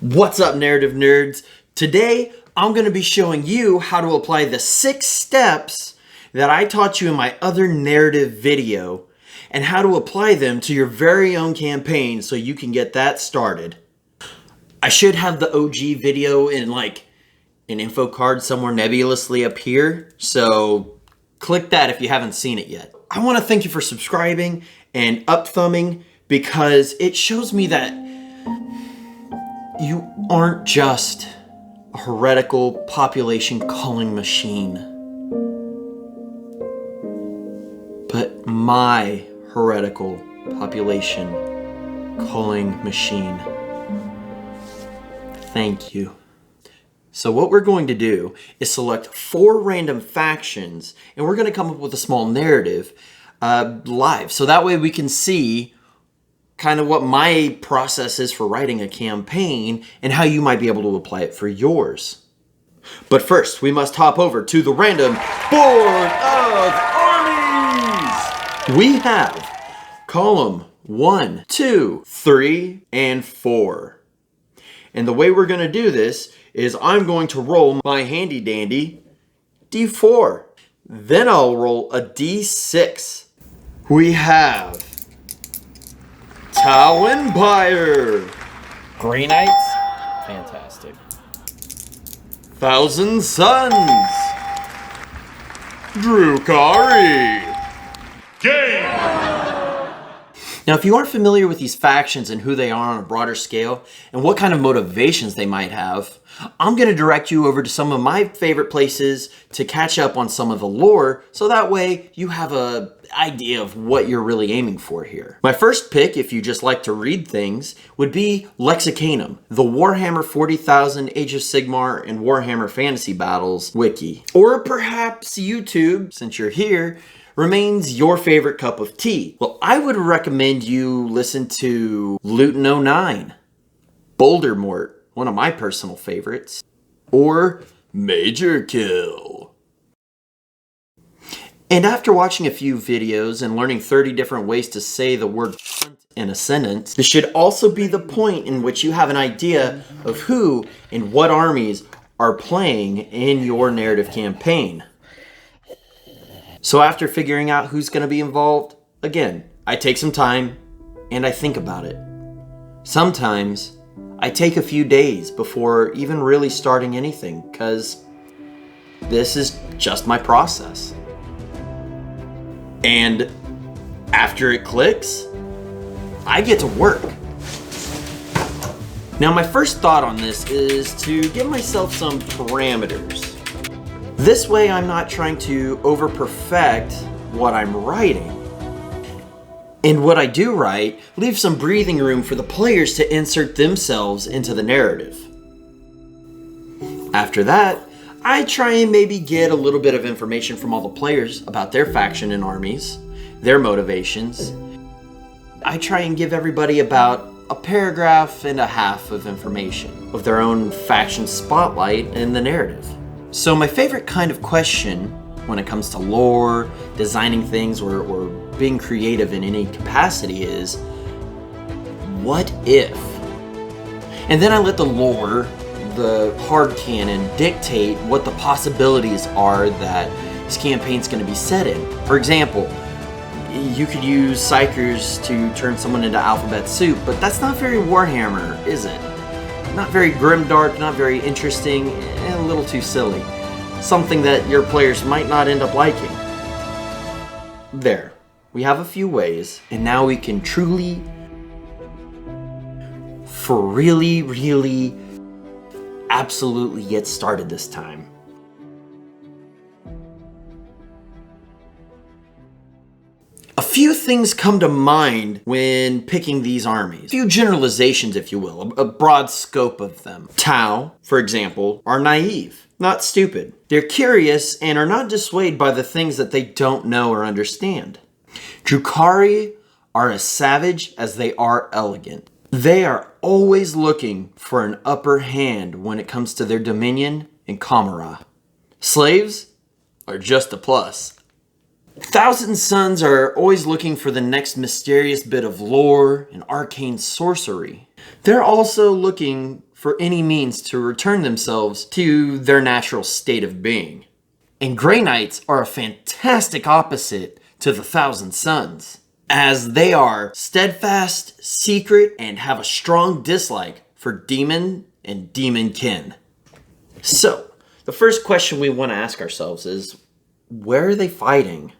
What's up, narrative nerds? Today, I'm going to be showing you how to apply the 6 steps that I taught you in my other narrative video and how to apply them to your very own campaign so you can get that started. I should have the OG video in like an info card somewhere nebulously up here, so click that if you haven't seen it yet. I want to thank you for subscribing and up-thumbing because it shows me that you aren't just a heretical population culling machine, but my heretical population culling machine. Thank you. So what we're going to do is select 4 random factions, and we're going to come up with a small narrative live. So that way we can see kind of what my process is for writing a campaign and how you might be able to apply it for yours. But first, we must hop over to the random board of armies. We have column 1, 2, 3, and 4. And the way we're going to do this is I'm going to roll my handy dandy D4. Then I'll roll a D6. We have Tau Empire, Green Knights, fantastic. Thousand Suns, Drukhari. Game! Now, if you aren't familiar with these factions and who they are on a broader scale and what kind of motivations they might have, I'm going to direct you over to some of my favorite places to catch up on some of the lore, so that way you have an idea of what you're really aiming for here. My first pick, if you just like to read things, would be Lexicanum, the Warhammer 40,000 Age of Sigmar and Warhammer Fantasy Battles wiki. Or perhaps YouTube, since you're here, remains your favorite cup of tea. Well, I would recommend you listen to Luton 09, Bouldermort, one of my personal favorites, or Major Kill. And after watching a few videos and learning 30 different ways to say the word in a sentence, this should also be the point in which you have an idea of who and what armies are playing in your narrative campaign. So after figuring out who's going to be involved, again, I take some time and I think about it. Sometimes I take a few days before even really starting anything, because this is just my process. And after it clicks, I get to work. Now, my first thought on this is to give myself some parameters. This way I'm not trying to over-perfect what I'm writing. And what I do write leaves some breathing room for the players to insert themselves into the narrative. After that, I try and maybe get a little bit of information from all the players about their faction and armies, their motivations. I try and give everybody about a paragraph and a half of information of their own faction spotlight in the narrative. So my favorite kind of question when it comes to lore, designing things, or being creative in any capacity is, what if? And then I let the lore, the hard canon, dictate what the possibilities are that this campaign's going to be set in. For example, you could use Psychers to turn someone into alphabet soup, but that's not very Warhammer, is it? Not very grimdark, not very interesting, and a little too silly. Something that your players might not end up liking. There, we have a few ways, and now we can truly, for really, absolutely get started this time. A few things come to mind when picking these armies. A few generalizations, if you will, a broad scope of them. Tau, for example, are naive, not stupid. They're curious and are not dissuaded by the things that they don't know or understand. Drukhari are as savage as they are elegant. They are always looking for an upper hand when it comes to their dominion and camaraderie. Slaves are just a plus. Thousand Suns are always looking for the next mysterious bit of lore and arcane sorcery. They're also looking for any means to return themselves to their natural state of being. And Grey Knights are a fantastic opposite to the Thousand Sons, as they are steadfast, secret, and have a strong dislike for demon and demon kin. So, the first question we want to ask ourselves is, where are they fighting?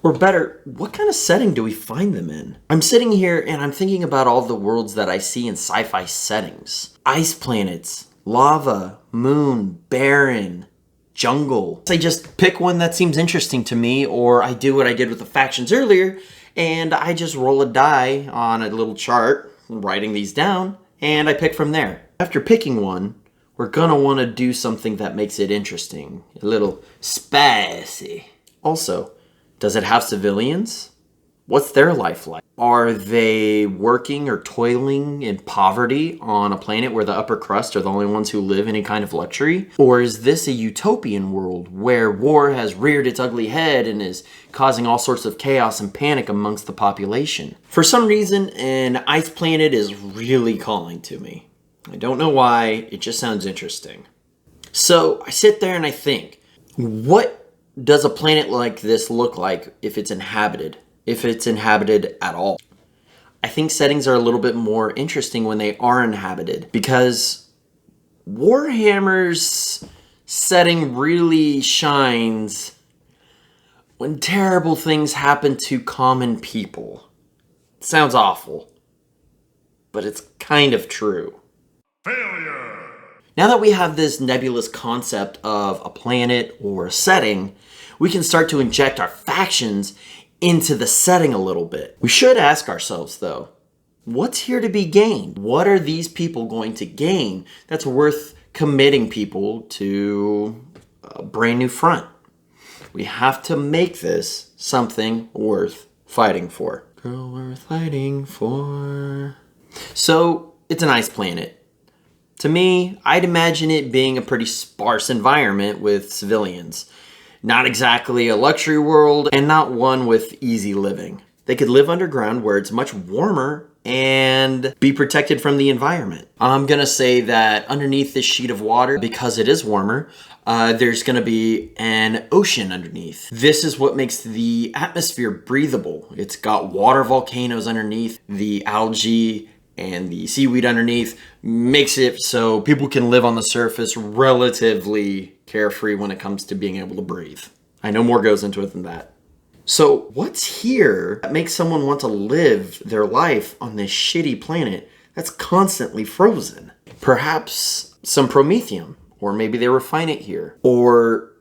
Or better, what kind of setting do we find them in? I'm sitting here and I'm thinking about all the worlds that I see in sci-fi settings. Ice planets, lava, moon, barren, jungle. I just pick one that seems interesting to me, or I do what I did with the factions earlier, and I just roll a die on a little chart, writing these down, and I pick from there. After picking one, we're gonna want to do something that makes it interesting, a little spicy. Also, does it have civilians? What's their life like? Are they working or toiling in poverty on a planet where the upper crust are the only ones who live in any kind of luxury? Or is this a utopian world where war has reared its ugly head and is causing all sorts of chaos and panic amongst the population? For some reason, an ice planet is really calling to me. I don't know why, it just sounds interesting. So I sit there and I think, what does a planet like this look like if it's inhabited? If it's inhabited at all? I think settings are a little bit more interesting when they are inhabited, because Warhammer's setting really shines when terrible things happen to common people. It sounds awful, but it's kind of true. Failure! Now that we have this nebulous concept of a planet or a setting, we can start to inject our factions into the setting a little bit. We should ask ourselves, though, what's here to be gained? What are these people going to gain that's worth committing people to a brand new front? We have to make this something worth fighting for. Girl, worth fighting for. So, it's an ice planet. To me, I'd imagine it being a pretty sparse environment with civilians. Not exactly a luxury world, and not one with easy living. They could live underground where it's much warmer and be protected from the environment. I'm gonna say that underneath this sheet of water, because it is warmer, there's gonna be an ocean underneath. This is what makes the atmosphere breathable. It's got water volcanoes underneath, the algae and the seaweed underneath makes it so people can live on the surface relatively carefree when it comes to being able to breathe. I know more goes into it than that. So what's here that makes someone want to live their life on this shitty planet that's constantly frozen? Perhaps some promethium, or maybe they refine it here. Or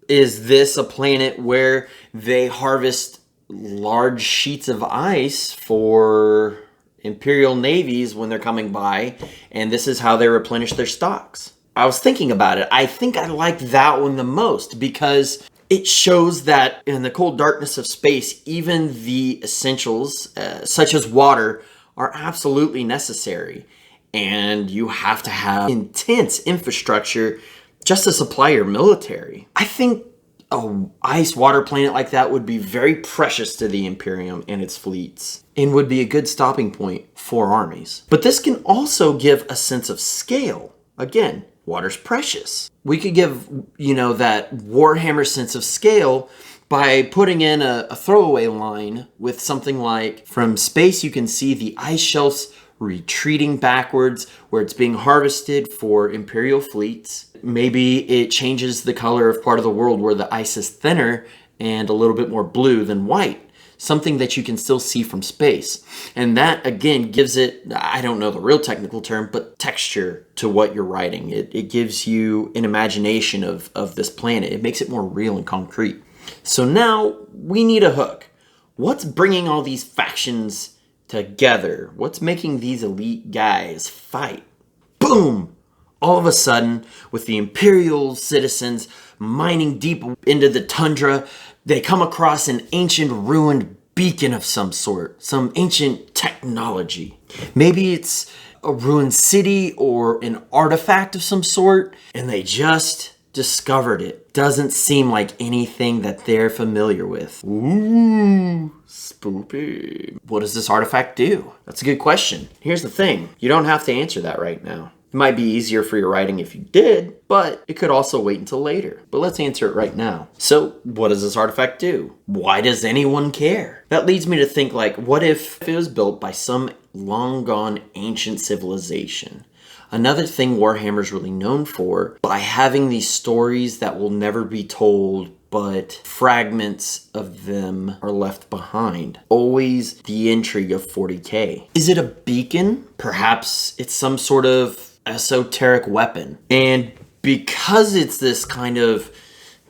is this a planet where they harvest large sheets of ice for Imperial navies when they're coming by, and this is how they replenish their stocks? I was thinking about it. I think I like that one the most because it shows that in the cold darkness of space, even the essentials, such as water, are absolutely necessary. And you have to have intense infrastructure just to supply your military. I think an ice water planet like that would be very precious to the Imperium and its fleets, and would be a good stopping point for armies. But this can also give a sense of scale. Again, water's precious. We could give, that Warhammer sense of scale by putting in a throwaway line with something like, from space you can see the ice shelves retreating backwards where it's being harvested for Imperial fleets. Maybe it changes the color of part of the world where the ice is thinner and a little bit more blue than white. Something that you can still see from space. And that, again, gives it, I don't know the real technical term, but texture to what you're writing. It gives you an imagination of this planet. It makes it more real and concrete. So now we need a hook. What's bringing all these factions together? What's making these elite guys fight? Boom! All of a sudden, with the Imperial citizens mining deep into the tundra, they come across an ancient ruined beacon of some sort, some ancient technology. Maybe it's a ruined city or an artifact of some sort, and they just discovered it. Doesn't seem like anything that they're familiar with. Ooh, spoopy. What does this artifact do? That's a good question. Here's the thing. You don't have to answer that right now. It might be easier for your writing if you did, but it could also wait until later. But let's answer it right now. So, what does this artifact do? Why does anyone care? That leads me to think, like, what if it was built by some long-gone ancient civilization? Another thing Warhammer's really known for, by having these stories that will never be told, but fragments of them are left behind. Always the intrigue of 40k. Is it a beacon? Perhaps it's some sort of esoteric weapon. And because it's this kind of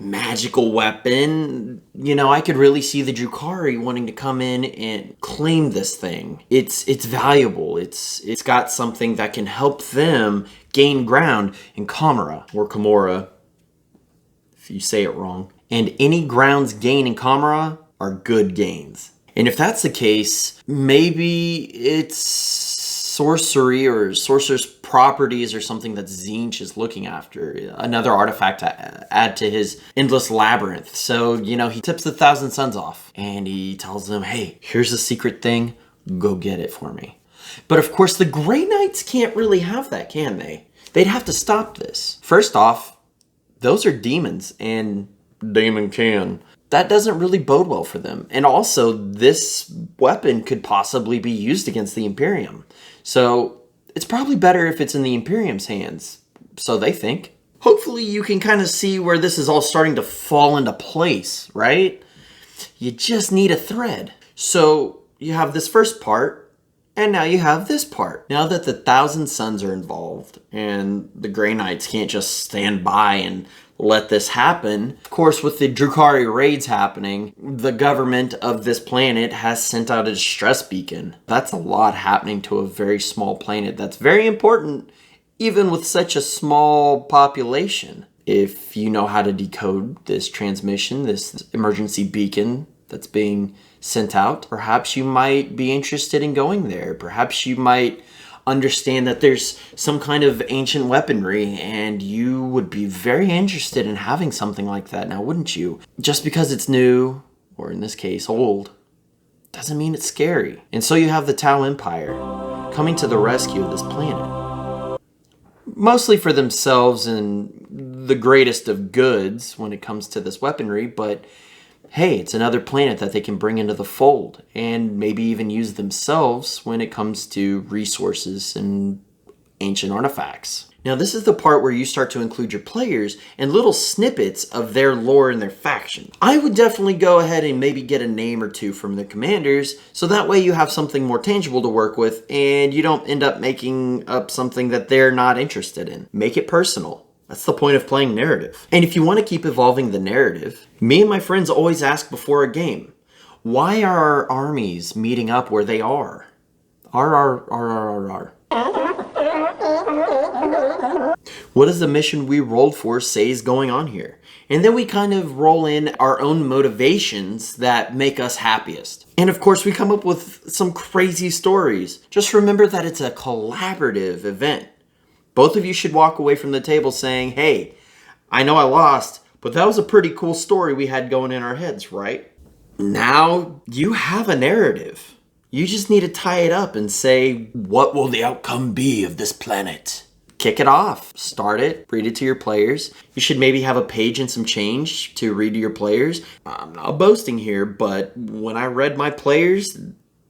magical weapon, you know, I could really see the Drukhari wanting to come in and claim this thing. It's valuable. It's got something that can help them gain ground in Kamara, or Kamora, if you say it wrong. And any grounds gained in Kamara are good gains. And if that's the case, maybe it's sorcery or sorcerer's properties or something that Tzeentch is looking after. Another artifact to add to his endless labyrinth. So, you know, he tips the Thousand Suns off and he tells them, hey, here's a secret thing. Go get it for me. But of course, the Grey Knights can't really have that, can they? They'd have to stop this. First off, those are demons, and demon can. That doesn't really bode well for them. And also, this weapon could possibly be used against the Imperium. So, it's probably better if it's in the Imperium's hands. So they think. Hopefully you can kind of see where this is all starting to fall into place, right? You just need a thread. So, you have this first part, and now you have this part. Now that the Thousand Suns are involved, and the Grey Knights can't just stand by and let this happen. Of course, with the Drukhari raids happening, the government of this planet has sent out a distress beacon. That's a lot happening to a very small planet. That's very important, even with such a small population. If you know how to decode this transmission, this emergency beacon that's being sent out, perhaps you might be interested in going there. Perhaps you might understand that there's some kind of ancient weaponry and you would be very interested in having something like that now, wouldn't you? Just because it's new, or in this case old, doesn't mean it's scary. And so you have the Tau Empire coming to the rescue of this planet. Mostly for themselves and the greatest of goods when it comes to this weaponry, but hey, it's another planet that they can bring into the fold and maybe even use themselves when it comes to resources and ancient artifacts. Now, this is the part where you start to include your players and little snippets of their lore and their faction. I would definitely go ahead and maybe get a name or two from the commanders, so that way you have something more tangible to work with and you don't end up making up something that they're not interested in. Make it personal. That's the point of playing narrative. And if you want to keep evolving the narrative, me and my friends always ask before a game, why are our armies meeting up where they are? What does the mission we rolled for say is going on here? And then we kind of roll in our own motivations that make us happiest. And of course, we come up with some crazy stories. Just remember that it's a collaborative event. Both of you should walk away from the table saying, hey, I know I lost, but that was a pretty cool story we had going in our heads, right? Now you have a narrative. You just need to tie it up and say, what will the outcome be of this planet? Kick it off. Start it. Read it to your players. You should maybe have a page and some change to read to your players. I'm not boasting here, but when I read my players,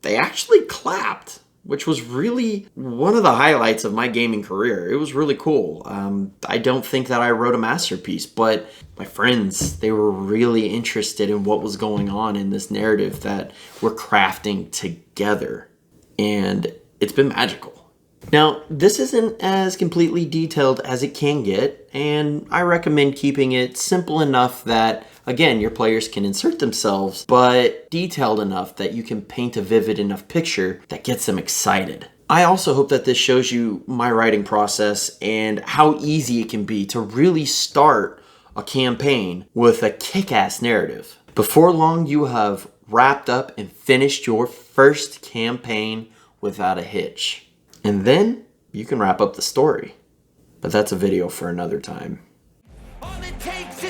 they actually clapped, which was really one of the highlights of my gaming career. It was really cool. I don't think that I wrote a masterpiece, but my friends, they were really interested in what was going on in this narrative that we're crafting together. And it's been magical. Now, this isn't as completely detailed as it can get, and I recommend keeping it simple enough that, again, your players can insert themselves, but detailed enough that you can paint a vivid enough picture that gets them excited. I also hope that this shows you my writing process and how easy it can be to really start a campaign with a kick-ass narrative. Before long, you have wrapped up and finished your first campaign without a hitch. And then you can wrap up the story. But that's a video for another time. All it takes is